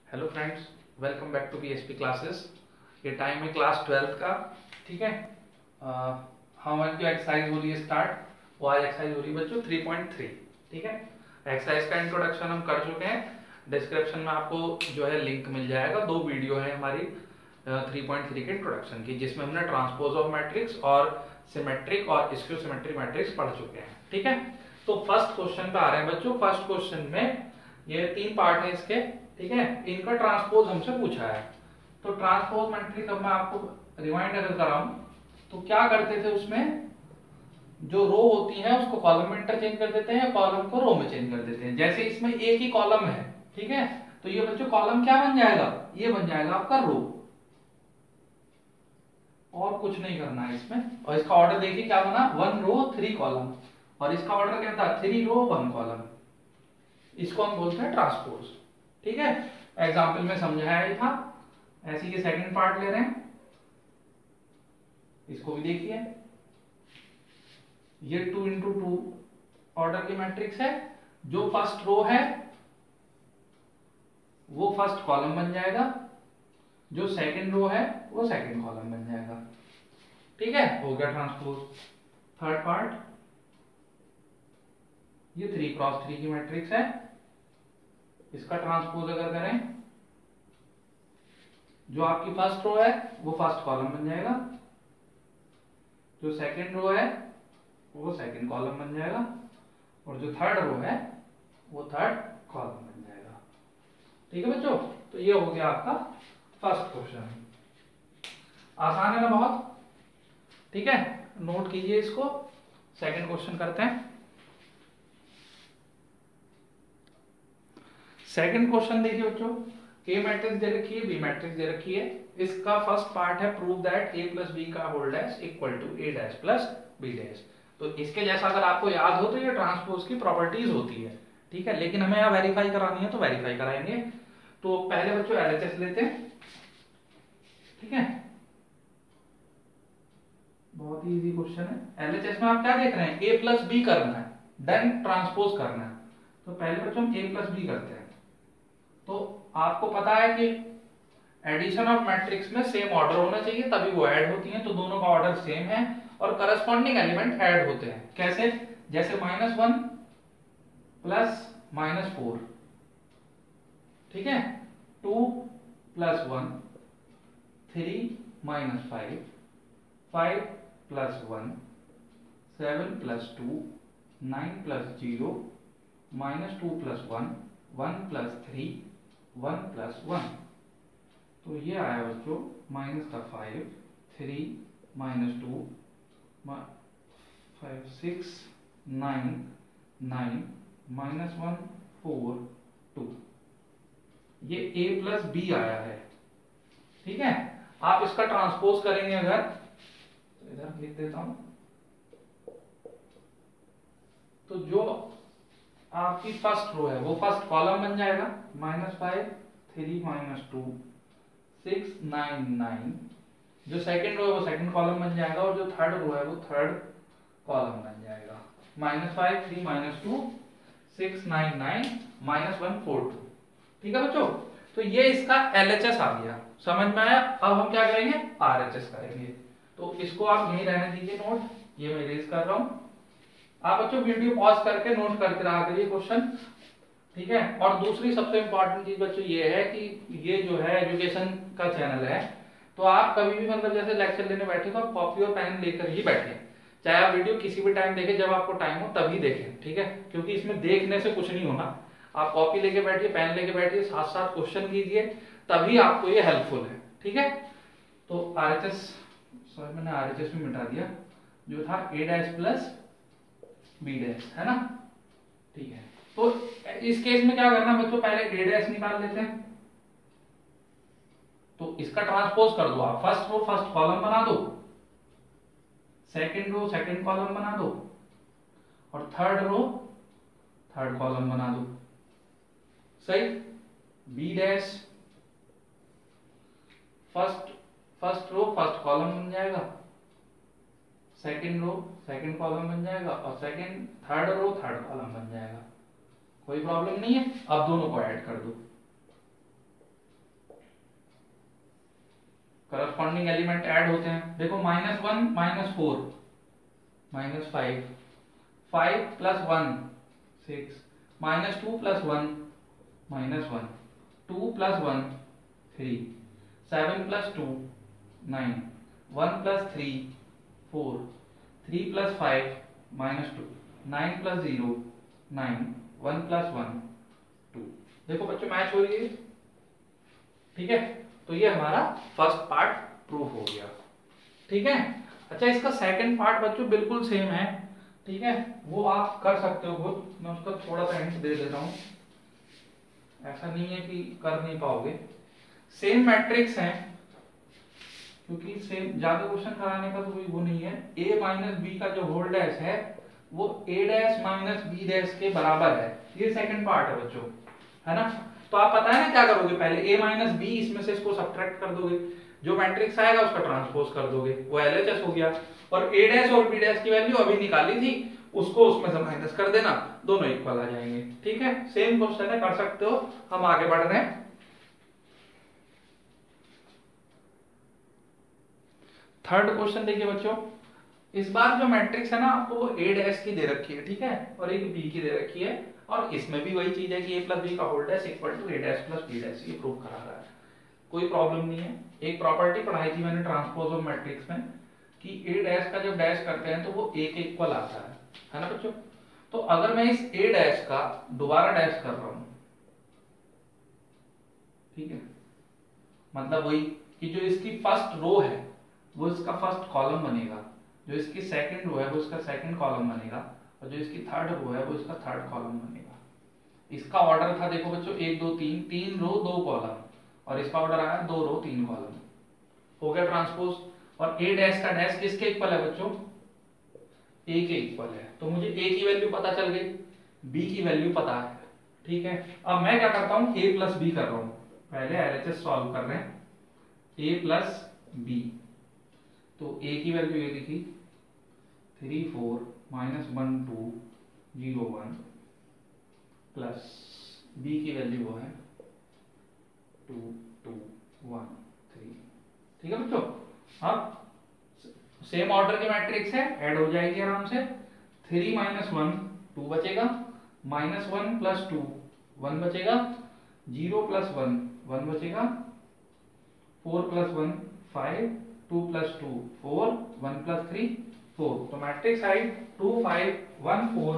Hello friends, welcome back to PHP classes. ये time है class 12 का। ठीक है, हमारी जो एक्सरसाइज हो रही है स्टार्ट, वो आज एक्सरसाइज हो रही है बच्चों 3.3। ठीक है, एक्सरसाइज का इंट्रोडक्शन हम कर चुके हैं। डिस्क्रिप्शन में आपको जो है लिंक मिल जाएगा। 2 वीडियो है हमारी 3.3 के इंट्रोडक्शन की, जिसमें हमने ट्रांसपोज ऑफ मैट्रिक्स और सिमेट्रिक और स्क्यू सिमेट्रिक मैट्रिक्स पढ़ चुके हैं। ठीक है, तो फर्स्ट क्वेश्चन पे आ रहे हैं बच्चों। फर्स्ट क्वेश्चन में ये 3 पार्ट है इसके। ठीक है, इनका ट्रांसपोज हमसे पूछा है। तो ट्रांसपोज मैट्रिक्स अब मैं आपको रिमाइंड अगर कराऊं तो क्या करते थे, उसमें जो रो होती है उसको कॉलम में इंटरचेंज कर देते हैं, कॉलम को रो में चेंज कर देते हैं। जैसे इसमें एक ही कॉलम है, ठीक है, तो ये बच्चों कॉलम क्या बन जाएगा, ये बन जाएगा आपका रो। और कुछ नहीं करना है इसमें। और इसका ऑर्डर देखिए क्या बना, 1 रो 3 कॉलम, और इसका ऑर्डर क्या था, 3 रो 1 कॉलम। इसको हम बोलते हैं ट्रांसपोज। ठीक है, एग्जाम्पल में समझाया ही था। ऐसे ये सेकंड पार्ट ले रहे हैं, इसको भी देखिए। ये 2 इंटू 2 ऑर्डर की मैट्रिक्स है। जो फर्स्ट रो है वो फर्स्ट कॉलम बन जाएगा, जो सेकंड रो है वो सेकंड कॉलम बन जाएगा। ठीक है, हो गया ट्रांसपोज। थर्ड पार्ट, ये 3 क्रॉस 3 की मैट्रिक्स है। इसका ट्रांसपोज अगर करें, जो आपकी फर्स्ट रो है वो फर्स्ट कॉलम बन जाएगा, जो सेकंड रो है वो सेकंड कॉलम बन जाएगा, और जो थर्ड रो है वो थर्ड कॉलम बन जाएगा। ठीक है बच्चों, तो ये हो गया आपका फर्स्ट क्वेश्चन। आसान है ना बहुत। ठीक है, नोट कीजिए इसको। सेकंड क्वेश्चन करते हैं। सेकंड क्वेश्चन देखिए बच्चों, ए मैट्रिक्स दे रखी है, बी मैट्रिक्स दे रखी है। इसका फर्स्ट पार्ट है prove that A plus B का whole dash equal to A dash plus B dash. तो इसके जैसा अगर आपको याद हो तो ये ट्रांसपोज की प्रॉपर्टीज होती है। ठीक है, लेकिन हमें यहाँ वेरीफाई करानी है तो वेरीफाई कराएंगे। तो पहले बच्चों एलएचएस लेते हैं। ठीक है, बहुत ही इजी क्वेश्चन है। एलएचएस में आप क्या देख रहे हैं, ए प्लस बी करना है, देन ट्रांसपोज करना है। तो पहले बच्चों हम ए प्लस बी करते हैं। तो आपको पता है कि एडिशन ऑफ मैट्रिक्स में सेम ऑर्डर होना चाहिए, तभी वो ऐड होती हैं। तो दोनों का ऑर्डर सेम है और करस्पॉन्डिंग एलिमेंट ऐड होते हैं। कैसे, जैसे -1 प्लस -4। ठीक है, 2 plus 1 3 -5, 5 plus 1 7 plus 2 9 plus 0 -2 plus 1 1 plus 3 1 plus 1। तो ये आया बच्चों -5 3 -2 5 6 9 9 -1 4 2। ये a प्लस बी आया है। ठीक है, आप इसका ट्रांसपोज करेंगे अगर, तो इधर लिख देता हूं। तो जो आपकी फर्स्ट रो है वो फर्स्ट कॉलम बन जाएगा, -5 3 -2 6 9 9। जो सेकंड रो है वो सेकंड कॉलम बन जाएगा, और जो थर्ड रो है वो थर्ड कॉलम बन जाएगा। -5 3 -2 6 9 9 -1 4 2। ठीक है बच्चों, तो ये इसका एलएचएस आ गया। समझ में आया। अब हम क्या करेंगे, आरएचएस करेंगे। तो इसको आप यहीं रहने दीजिए नोट, ये मैं इरेज कर रहा हूं। आप बच्चों वीडियो पॉज करके नोट करके रहा करिए क्वेश्चन। ठीक है, और दूसरी सबसे इंपॉर्टेंट चीज बच्चों ये है कि ये जो है एजुकेशन का चैनल है, तो आप कभी भी मतलब जैसे लेक्चर लेने बैठे तो आप कॉपी और पेन लेकर ही बैठे। चाहे आप वीडियो किसी भी टाइम देखें, जब आपको टाइम हो तभी देखें। ठीक है, क्योंकि इसमें देखने से कुछ नहीं होना। आप कॉपी लेके बैठिए, पेन लेके बैठिए, साथ साथ क्वेश्चन कीजिए, तभी आपको ये हेल्पफुल है। ठीक है, तो आरएचएस, सॉरी मैंने आरएचएस भी मिटा दिया, जो था ए डैश प्लस बी डैश, है ना। ठीक है, तो इस केस में क्या करना बच्चों, पहले ए डैश निकाल लेते हैं। तो इसका ट्रांसपोज कर दो आप। फर्स्ट रो फर्स्ट कॉलम बना दो, सेकंड रो सेकंड कॉलम बना दो, और थर्ड रो थर्ड कॉलम बना दो। सही। B dash first row first column बन जाएगा, सेकंड रो सेकंड कॉलम बन जाएगा, और थर्ड रो थर्ड कॉलम बन जाएगा। कोई प्रॉब्लम नहीं है। अब दोनों को ऐड कर दो। करस्पॉन्डिंग एलिमेंट ऐड होते हैं। देखो -1 -4 -5, 5 + 1 6, -2 + 1 -1, 2 + 1 3, 7 + 2 9, 1 + 3 4, 3 + 5 -2, 9 + 0 9, 1 + 1 2। देखो बच्चों मैच हो रही है, ठीक है। तो ये हमारा फर्स्ट पार्ट प्रूफ हो गया, ठीक है। अच्छा इसका सेकंड पार्ट बच्चों बिल्कुल सेम है, ठीक है, वो आप कर सकते हो खुद, मैं उसका थोड़ा सा हिंट दे देता हूं, ऐसा नहीं है कि कर नहीं पाओगे। सेम मैट्रिक्स है, क्योंकि सेम ज्यादा क्वेश्चन कराने का तो कोई वो नहीं है। a - b का जो होल डैश है वो a' - b' के बराबर है, ये सेकंड पार्ट है बच्चों, है ना। तो आप पता है ना क्या करोगे, पहले a - b इसमें से इसको सब्ट्रैक्ट कर दोगे, जो मैट्रिक्स आएगा उसका ट्रांसपोज कर दोगे, वो LHS हो गया। और a' और b' की वैल्यू अभी निकाली थी, उसको उसमें से माइनस कर देना, दोनों इक्वल आ जाएंगे, ठीक है। सेम क्वेश्चन है, कर सकते हो। हम आगे बढ़ रहे हैं। थर्ड क्वेश्चन देखिए बच्चों, इस बार जो मैट्रिक्स है ना आपको वो a' की दे रखी है, ठीक है, और एक b की दे रखी है, और इसमें भी वही चीज है कि a + b का whole dash equal to a' + b', ये प्रूव करा रहा है, कोई प्रॉब्लम नहीं है। एक प्रॉपर्टी पढ़ाई थी मैंने ट्रांसपोज ऑफ मैट्रिक्स में कि a' का जब डैश करते हैं तो वो a के इक्वल आता है ना बच्चों। तो अगर मैं इस a' का दोबारा डैश कर रहा हूं, ठीक है, मतलब वही कि जो इसकी फर्स्ट रो है वो इसका फर्स्ट कॉलम बनेगा, जो इसकी सेकंड रो है वो इसका सेकंड कॉलम बनेगा, और जो इसकी थर्ड रो है वो इसका थर्ड कॉलम बनेगा। इसका ऑर्डर था देखो बच्चों 1 2 3, 3 रो 2 कॉलम, और इसका ऑर्डर आया 2 रो 3 कॉलम, हो गया ट्रांसपोज। और a' का डैश किसके इक्वल है बच्चों, a के इक्वल है, तो मुझे a की वैल्यू पता चल गई, b की वैल्यू पता है, ठीक है। अब मैं क्या करता हूं, a + b कर रहा हूं, पहले LHS सॉल्व कर रहे हैं, a + b, तो a की वैल्यू ये लिखी 3 4 -1 2 0 1, प्लस b की वैल्यू वो है 2 2 1 3, ठीक है बच्चों। अब सेम ऑर्डर की मैट्रिक्स है, ऐड हो जाएगी आराम से। 3 - 1 2 बचेगा, -1 + 2 1 बचेगा, 0 + 1 1 बचेगा, 4 + 1 5, 2 + 2 4, 1 + 3 4, तो मैट्रिक्स हाइट 2 5 1 4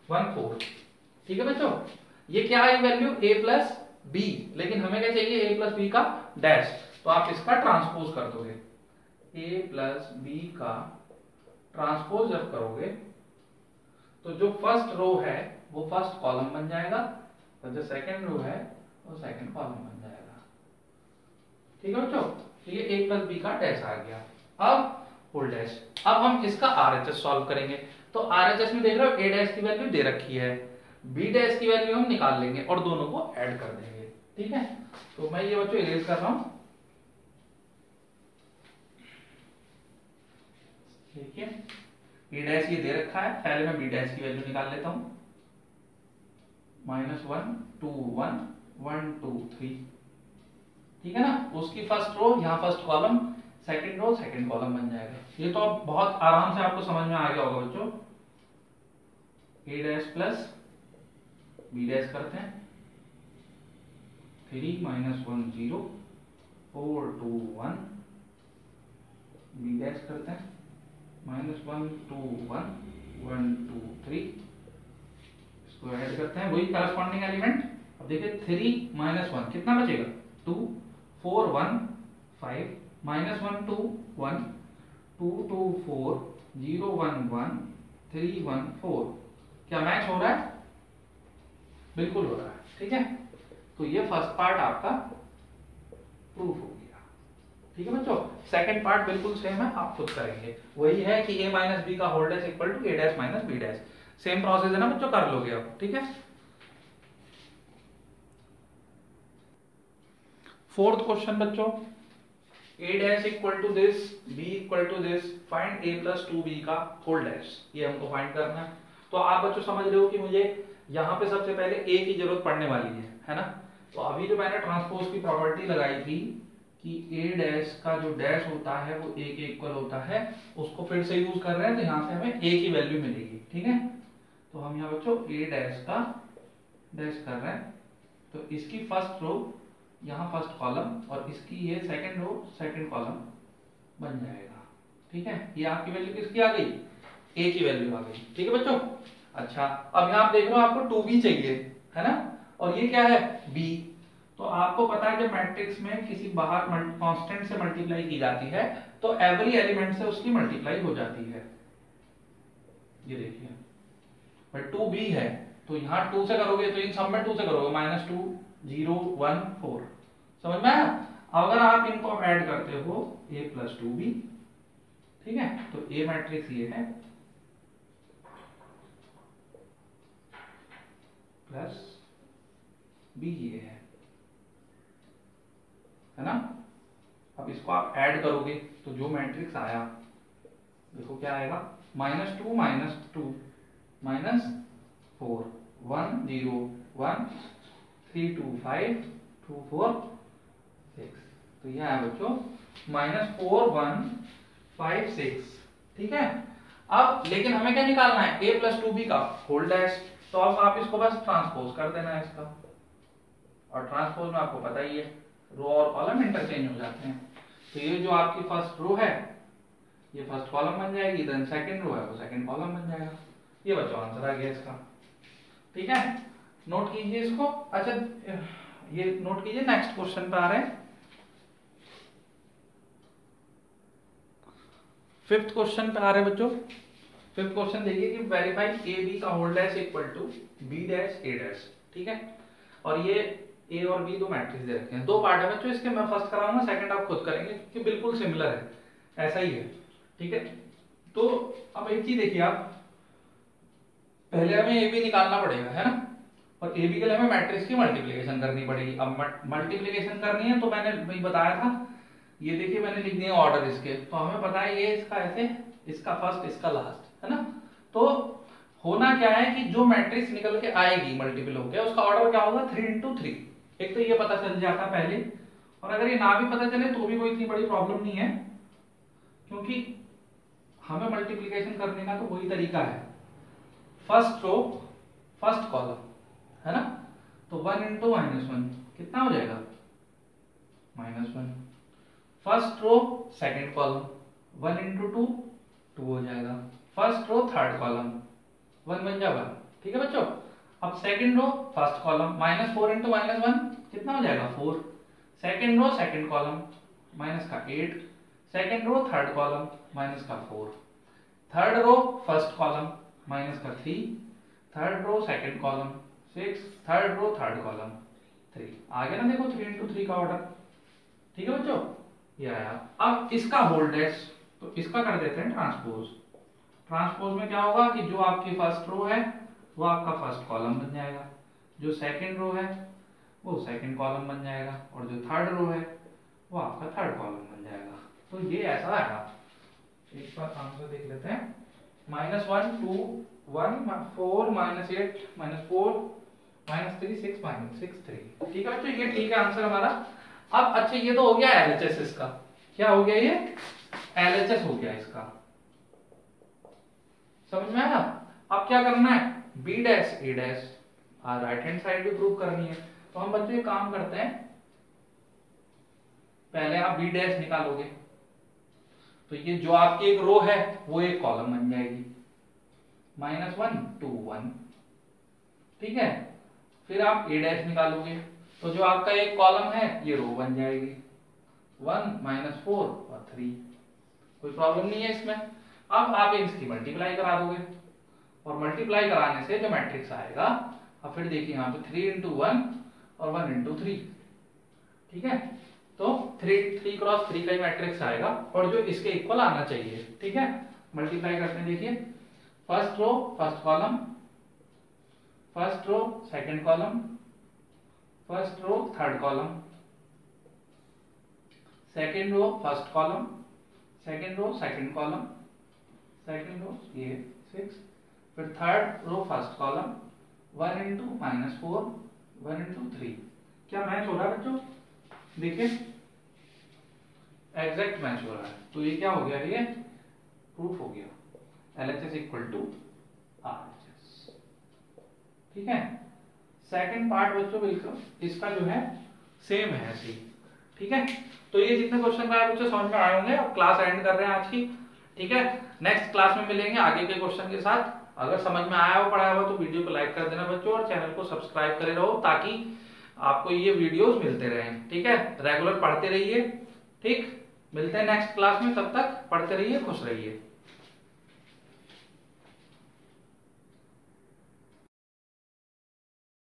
1 4, ठीक है बच्चों। ये क्या है वैल्यू, a + b, लेकिन हमें क्या चाहिए, a + b का डैश, तो आप इसका ट्रांसपोज कर दोगे, a + b का ट्रांसपोज जब करोगे तो जो फर्स्ट रो है वो फर्स्ट कॉलम बन जाएगा, और जो सेकंड रो है वो सेकंड कॉलम बन जाएगा, ठीक है बच्चों। तो ये a + b का डैश आ गया। अब होल डैश, अब हम इसका RHS सॉल्व करेंगे। तो RHS में देख रहे हो a' की वैल्यू दे रखी है, b' की वैल्यू हम निकाल लेंगे और दोनों को ऐड कर देंगे, ठीक है। तो मैं ये बच्चों इरेज कर रहा हूं, देखिए a' ये दे रखा है, पहले मैं b' की वैल्यू निकाल लेता हूं, -1 2 1 1 2 3, ठीक है ना। उसकी फर्स्ट रो यहाँ first column, second row second column बन जाएगा। ये तो अब बहुत आराम से आपको समझ में आ गया होगा बच्चों। a' + b' करते हैं, 3 - 1 0 4 2 1, b' करते हैं, -1 2 1 1 2 3, इसको ऐड करते हैं, वही करस्पॉन्डिंग एलिमेंट। अब देखिए 3 - 1 कितना बचेगा, 2 4 1 5, -1 2 1 2 2 4 0 1 1 3 1 4, क्या मैच हो रहा है, बिल्कुल हो रहा है, ठीक है। तो ये फर्स्ट पार्ट आपका प्रूफ हो गया, ठीक है बच्चों। सेकंड पार्ट बिल्कुल सेम है, आप खुद करेंगे, वही है कि a - b का whole dash equal to a' - b', same process है ना बच्चों, कर लोगे आप, ठीक है। फोर्थ क्वेश्चन बच्चों, a' equal to this, b equal to this, find a + 2b का होल डैश, ये हमको फाइंड करना है। तो आप बच्चों समझ रहे हो कि मुझे यहाँ पे सबसे पहले a की जरूरत पड़ने वाली है ना। तो अभी जो मैंने ट्रांसपोज की प्रॉपर्टी लगाई थी कि ए डैश का जो डैश होता है वो ए के इक्वल होता है, उसको फिर से यूज कर रहे हैं तो यहाँ से हमें ए की वैल्यू मिलेगी। ठीक है, तो हम यहाँ बच्चों ए डैश का डैश कर रहे हैं, तो इसकी फर्स्ट रो यहाँ फर्स्ट कॉलम और इसकी ये सेकंड रो सेकंड कॉलम बन जाएगा। ठीक है, ये आपकी वैल्यू किसकी आ गई, ए की वैल्यू आ गई। ठीक है बच्चों, अच्छा अब यहाँ आप देख रहे हो आपको 2b चाहिए है ना, और ये क्या है b। तो आपको पता है जब मैट्रिक्स में किसी बाहर कांस्टेंट से मल्टीप्लाई की जाती है तो एवरी एलिमेंट से उसकी मल्टीप्लाई हो जाती है। ये देखिए भाई 2b है तो यहाँ 2 से करोगे तो इन सब में 2 से करोगे, -2 0 1 4, समझ में आया। अगर आप इनको ऐड करते हो a + 2b, ठीक है, तो ए मैट्रिक्स ये है प्लस बी ये है ना। अब इसको आप ऐड करोगे तो जो मैट्रिक्स आया देखो क्या आएगा, -2 -2 -4 1 0 1 3 2 5 2 4 6, तो यह है बच्चों -4 1 5 6। ठीक है, अब लेकिन हमें क्या निकालना है, a + 2b का होल डैश, तो अब आप इसको बस ट्रांसपोज कर देना है इसका, और ट्रांसपोज में आपको पता ही है रो और कॉलम इंटरचेंज हो जाते हैं। तो ये जो आपकी फर्स्ट रो है ये फर्स्ट कॉलम बन जाएगी, देन सेकंड रो है वो सेकंड कॉलम बन जाएगा। ये बच्चों आंसर आ गया इसका। ठीक है, नोट कीजिए इसको। अच्छा ये नोट कीजिए, नेक्स्ट क्वेश्चन पे आ रहे हैं। 5th क्वेश्चन पे आ रहे हैं बच्चों। 5th क्वेश्चन देखिए कि वेरीफाई ए बी का whole dash equal to B dash A dash. ठीक है, और ये ए और बी दो मैट्रिक्स दे रखे हैं, दो पार्ट है बच्चों इसके, मैं फर्स्ट कराऊंगा सेकंड आप खुद करेंगे क्योंकि बिल्कुल सिमिलर है, ऐसा ही है। ठीक है, तो अब एक चीज देखिए आप, पहले हमें ए बी निकालना पड़ेगा है ना, और ए बी के लिए हमें मैट्रिक्स की मल्टीप्लिकेशन करनी पड़ेगी। अब मल्टीप्लिकेशन करनी है तो मैंने भाई बताया था, ये देखिए मैंने लिख दिया ऑर्डर इसके, तो हमें पता है ये इसका ऐसे, इसका फर्स्ट इसका लास्ट है ना। तो होना क्या है कि जो मैट्रिक्स निकल के आएगी मल्टीपल होकर उसका ऑर्डर क्या होगा 3 × 3। एक तो ये पता चल जाता पहले, और अगर ये ना भी पता चले तो भी कोई इतनी बड़ी प्रॉब्लम नहीं है, क्योंकि हमें मल्टीप्लिकेशन करने का तो वही तरीका है, फर्स्ट रो फर्स्ट कॉलम है ना। तो 1 × -1 कितना हो जाएगा -1, फर्स्ट रो सेकंड कॉलम 1 × 2 2 हो जाएगा, फर्स्ट रो थर्ड कॉलम 1 बन जाएगा। ठीक है बच्चों, अब सेकंड रो फर्स्ट कॉलम -4 × -1 कितना हो जाएगा 4, second row second column -8, second row third column -4, third row first column -3, third row second column 6, third row third column 3। आ गया ना, देखो 3 × 3 का ऑर्डर। ठीक है बच्चों, ये आया। अब इसका होल डैश, तो इसका कर देते हैं ट्रांसपोज। ट्रांसपोज में क्या होगा कि जो आपकी फर्स्ट रो है वो आपका फर्स्ट कॉलम बन जाएगा, जो सेकंड रो है वो सेकंड कॉलम बन जाएगा, और जो थर्ड रो है वो आपका थर्ड कॉलम बन जाएगा। तो ये ऐसा आएगा, एक बार आंसर देख लेते हैं, -1 2 1 4 -8 -4 -3 6 3। ठीक है बच्चों, ये ठीक है आंसर हमारा। अब अच्छा ये तो हो गया एलएचएस, इसका क्या हो गया, ये एलएचएस हो गया इसका, समझ में आया। अब क्या करना है, B dash A dash right hand side भी प्रूव करनी है। तो हम बच्चों ये काम करते हैं, पहले आप बी डैश निकालोगे तो ये जो आपकी एक रो है वो एक कॉलम बन जाएगी, -1 2 1। ठीक है, फिर आप ए डैश निकालोगे तो जो आपका एक कॉलम है ये रो बन जाएगी 1 -4 और 3, कोई प्रॉब्लम नहीं है इसमें। अब आप इसकी मल्टीप्लाई करा दोगे, और मल्टीप्लाई कराने से जो मैट्रिक्स आएगा, अब फिर देखिए यहाँ पे 3 × 1 और 1 × 3। ठीक है, तो 3 × 3 का ही मैट्रिक्स आएगा और जो इसके इक्वल आना चाहिए। ठीक है, मल्टीप्लाई करते हैं, देखिए first row first column, first row second column, first row third column, second row first column, second row second column, second row ये 6, फिर थर्ड रो फर्स्ट कॉलम 1 × -4 1 × 3। क्या मैच हो रहा है बच्चों, देखिए एग्जैक्ट मैच हो रहा है। तो ये क्या हो गया, ये प्रूफ हो गया LHS इक्वल टू RHS। ठीक है। सेकंड पार्ट बच्चों बिल्कुल इसका जो है सेम है ऐसे ही। ठीक है। तो ये जितने क्वेश्चन आए बच्चों समझ में आए होंगे। अब क्लास एंड कर रहे हैं आज की। ठीक है। नेक्स्ट क्लास में मिलेंगे आगे के क्वेश्चन के साथ। अगर समझ में आया हो पढ़ाया हुआ तो वीडियो को लाइक कर देना बच्चों, और चैनल को सब्सक्राइब करे रहो ताकि आपको ये वीडियोस मिलते रहें। ठीक है। रेगुलर पढ़ते रहिए। ठीक। मिलते हैं नेक्स्ट क्लास में, तब तक पढ़ते रहिए, खुश रहिए।